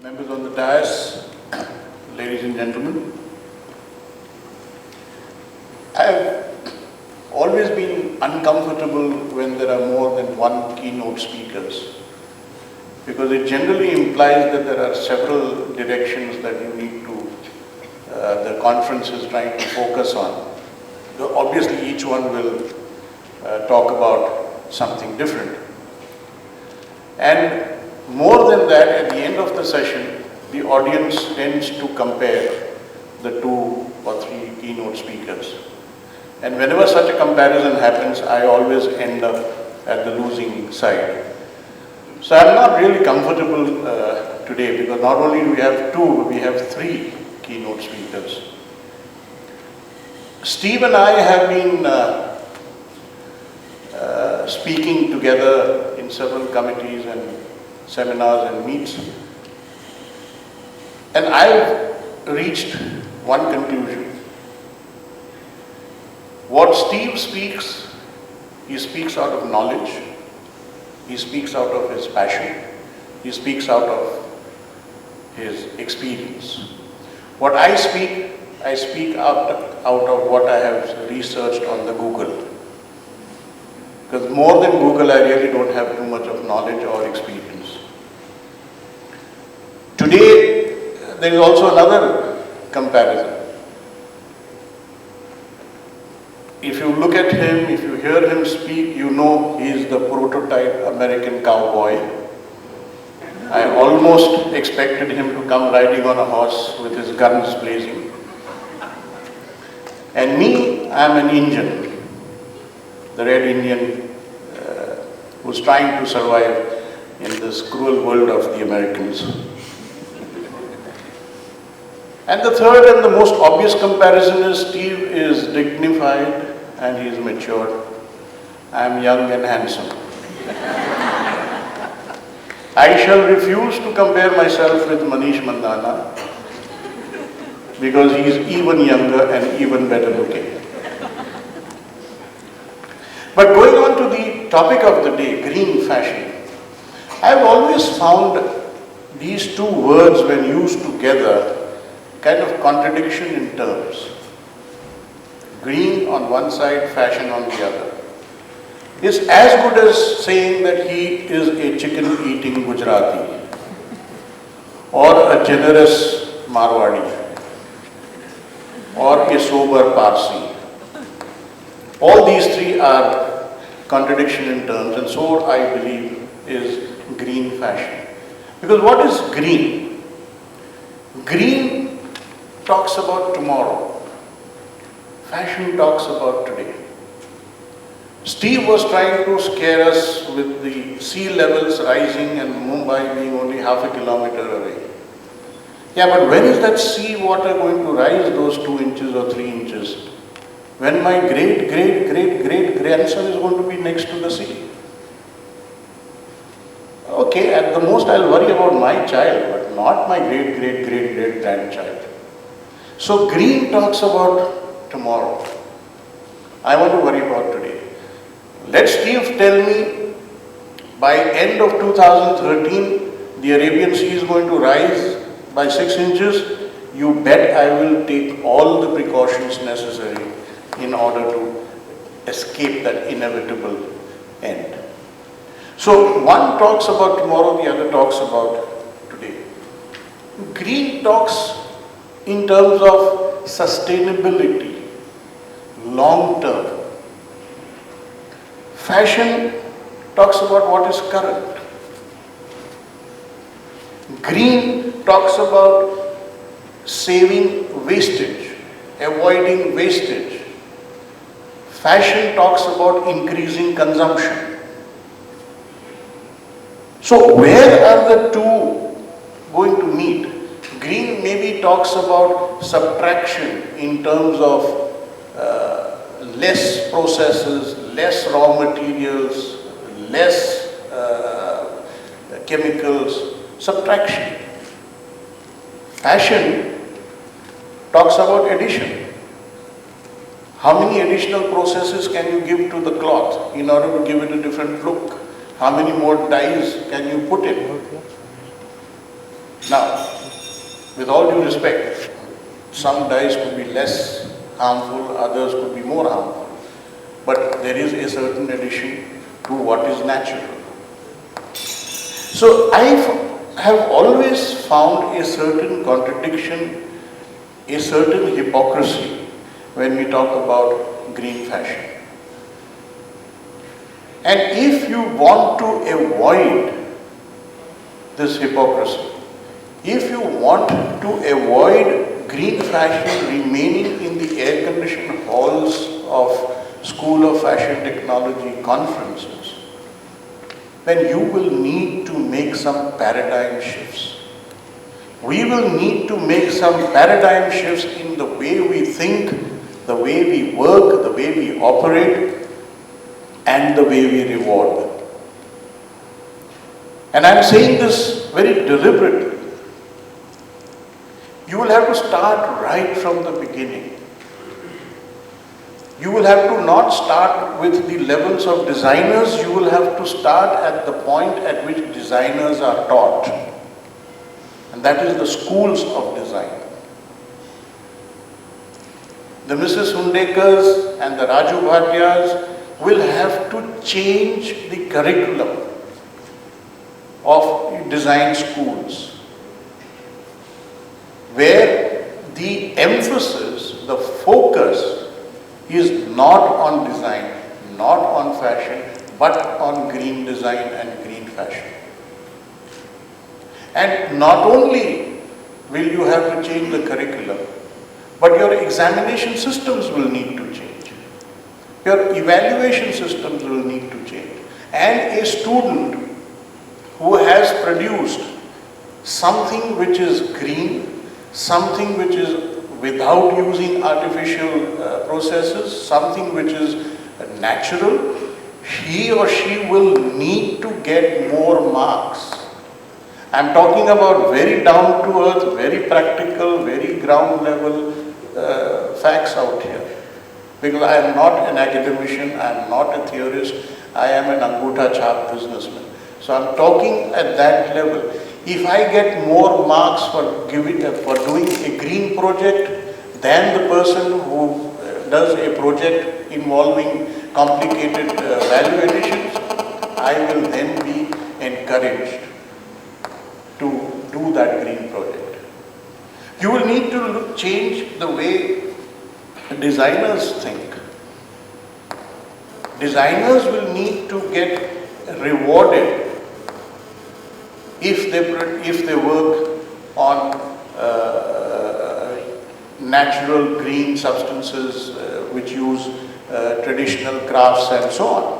Members on the dais, ladies and gentlemen, I have always been uncomfortable when there are more than one keynote speakers, because it generally implies that there are several directions that you need to, the conference is trying to focus on. Obviously each one will talk about something different. And more than that, at the end of the session, the audience tends to compare the 2 or 3 keynote speakers. And whenever such a comparison happens, I always end up at the losing side. So I'm not really comfortable today, because not only do we have 2, we have 3 keynote speakers. Steve and I have been speaking together in several committees and seminars and meets, and I've reached one conclusion. What Steve speaks, he speaks out of knowledge, he speaks out of his passion, he speaks out of his experience. What I speak out of what I have researched on the Google. Because more than Google, I really don't have too much of knowledge or experience. Today, there is also another comparison. If you look at him, if you hear him speak, you know he is the prototype American cowboy. I almost expected him to come riding on a horse with his guns blazing. And me, I am an Indian. The Red Indian who's trying to survive in this cruel world of the Americans. And the third and the most obvious comparison is Steve is dignified and he is mature. I am young and handsome. I shall refuse to compare myself with Manish Mandana, because he is even younger and even better looking. But going on to the topic of the day, green fashion, I have always found these 2 words, when used together, kind of contradiction in terms. Green on one side, fashion on the other. It's as good as saying that he is a chicken-eating Gujarati or a generous Marwadi or a sober Parsi. All these 3 are contradiction in terms, and so I believe is green fashion. Because what is green? Green talks about tomorrow. Fashion talks about today. Steve was trying to scare us with the sea levels rising and Mumbai being only half a kilometer away. Yeah, but when is that sea water going to rise those 2 inches or 3 inches? When my great-great-great-great-grandson is going to be next to the sea. Okay, at the most I'll worry about my child, but not my great-great-great-great-grandchild. So green talks about tomorrow. I want to worry about today. Let Steve tell me by end of 2013 the Arabian Sea is going to rise by 6 inches. You bet I will take all the precautions necessary in order to escape that inevitable end. So one talks about tomorrow, the other talks about today. Green talks in terms of sustainability, long term. Fashion talks about what is current. Green talks about saving wastage, avoiding wastage. Fashion talks about increasing consumption. So where are the 2 going to meet? Green maybe talks about subtraction in terms of less processes, less raw materials, less chemicals, subtraction. Fashion talks about addition. How many additional processes can you give to the cloth in order to give it a different look? How many more dyes can you put in? Now, with all due respect, some dyes could be less harmful, others could be more harmful. But there is a certain addition to what is natural. So I have always found a certain contradiction, a certain hypocrisy when we talk about green fashion. And if you want to avoid this hypocrisy, if you want to avoid green fashion remaining in the air-conditioned halls of School of Fashion Technology conferences, then you will need to make some paradigm shifts. We will need to make some paradigm shifts in the way we think, the way we work, the way we operate, and the way we reward them. And I'm saying this very deliberately. You will have to start right from the beginning. You will have to not start with the levels of designers, you will have to start at the point at which designers are taught. And that is the schools of design. The Mrs. Hundekars and the Raju Bhatyas will have to change the curriculum of design schools, where the emphasis, the focus is not on design, not on fashion, but on green design and green fashion. And not only will you have to change the curriculum, but your examination systems will need to change. Your evaluation systems will need to change. And a student who has produced something which is green, something which is without using artificial processes, something which is natural, he or she will need to get more marks. I'm talking about very down to earth, very practical, very ground level facts out here. Because I am not an academician, I am not a theorist, I am an Angutha Chap businessman. So I'm talking at that level. If I get more marks for doing a green project than the person who does a project involving complicated value additions, I will then be encouraged to do that green project. You will need to change the way designers think. Designers will need to get rewarded if they work on natural green substances which use traditional crafts and so on.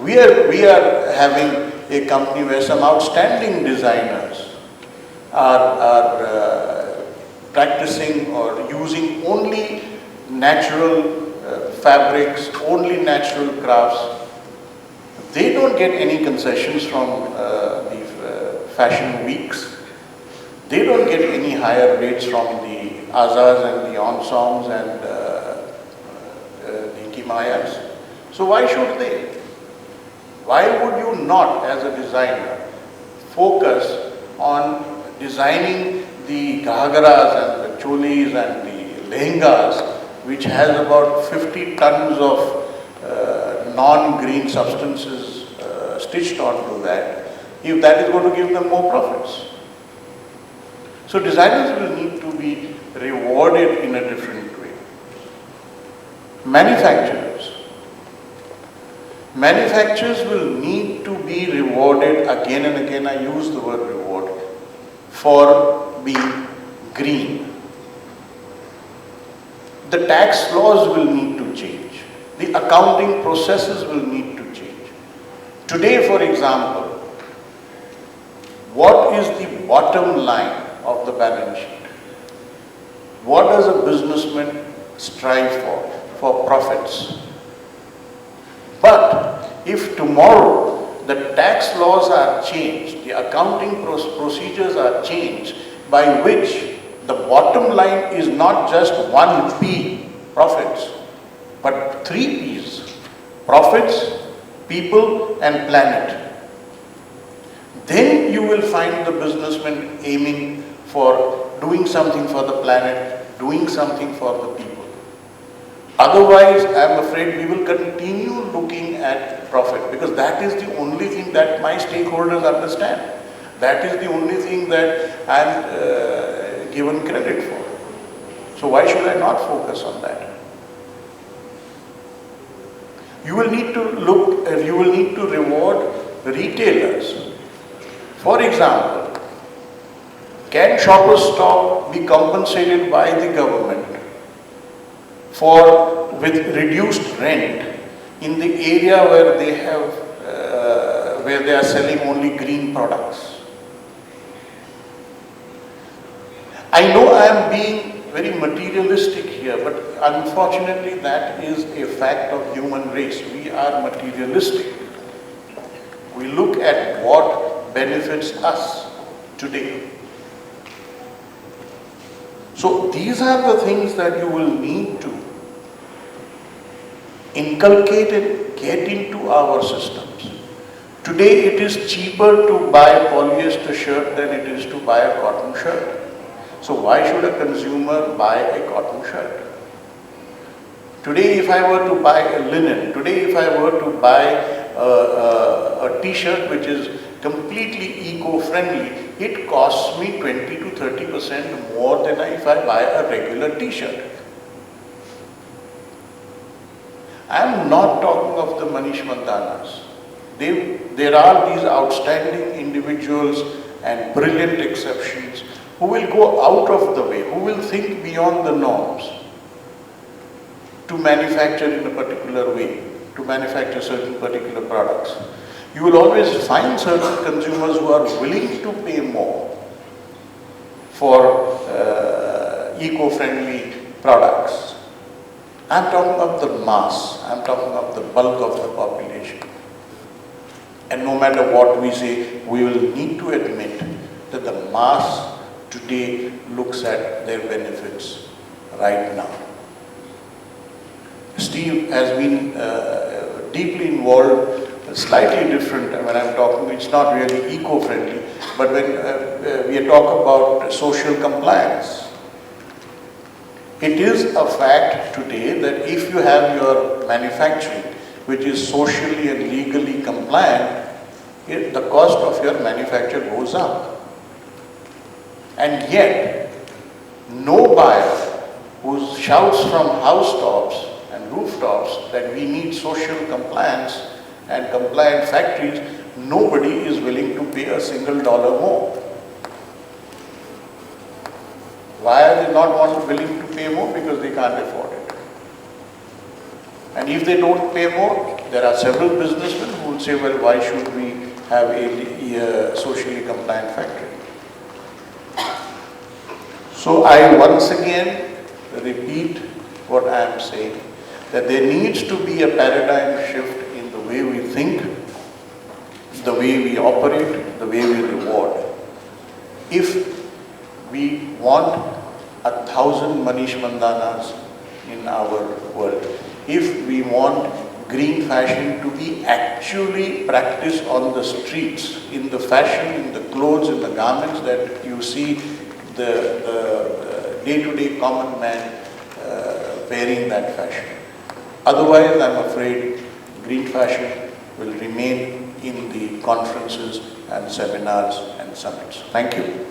We are having a company where some outstanding designers are practicing or using only natural fabrics, only natural crafts. They don't get any concessions from the fashion weeks. They don't get any higher rates from the Azaz and the Ensembles and the Kimayas. So why should they? Why would you not, as a designer, focus on designing the ghagras and the cholis and the lehengas, which has about 50 tons of non-green substances stitched onto that, if that is going to give them more profits? So designers will need to be rewarded in a different way. Manufacturers will need to be rewarded, again and again I use the word reward, for being green. The tax laws will need to change. The accounting processes will need to change. Today, for example, what is the bottom line of the balance sheet? What does a businessman strive for? For profits. But if tomorrow the tax laws are changed, the accounting procedures are changed, by which the bottom line is not just 1P, profits, but 3 Ps, profits, people and planet, then you will find the businessmen aiming for doing something for the planet, doing something for the people. Otherwise, I am afraid we will continue looking at profit, because that is the only thing that my stakeholders understand. That is the only thing that I am given credit for. So why should I not focus on that? You will need to you will need to reward retailers. For example, can Shoppers Stop be compensated by the government with reduced rent in the area where they have where they are selling only green products? I know I am being very materialistic here, but unfortunately that is a fact of human race. We are materialistic. We look at what benefits us today. So these are the things that you will need to inculcate and get into our systems. Today it is cheaper to buy a polyester shirt than it is to buy a cotton shirt. So why should a consumer buy a cotton shirt? Today if I were to buy a linen, today if I were to buy a t-shirt which is completely eco-friendly, it costs me 20 to 30% more than if I buy a regular t-shirt. I am not talking of the Manish Mandanas. There are these outstanding individuals and brilliant exceptions who will go out of the way, who will think beyond the norms to manufacture in a particular way, to manufacture certain particular products. You will always find certain consumers who are willing to pay more for eco-friendly products. I am talking of the mass, I am talking of the bulk of the population. And no matter what we say, we will need to admit that the mass today looks at their benefits right now. Steve has been deeply involved, slightly different when I'm talking, it's not really eco-friendly, but when we talk about social compliance, it is a fact today that if you have your manufacturing which is socially and legally compliant, the cost of your manufacture goes up. And yet, no buyer who shouts from housetops and rooftops that we need social compliance and compliant factories, nobody is willing to pay a single dollar more. Why are they not willing to pay more? Because they can't afford it. And if they don't pay more, there are several businessmen who will say, well, why should we have a socially compliant factory? So I once again repeat what I am saying, that there needs to be a paradigm shift in the way we think, the way we operate, the way we reward. If we want 1,000 Manish Mandanas in our world, if we want green fashion to be actually practiced on the streets, in the fashion, in the clothes, in the garments that you see the day-to-day common man wearing that fashion. Otherwise, I'm afraid green fashion will remain in the conferences and seminars and summits. Thank you.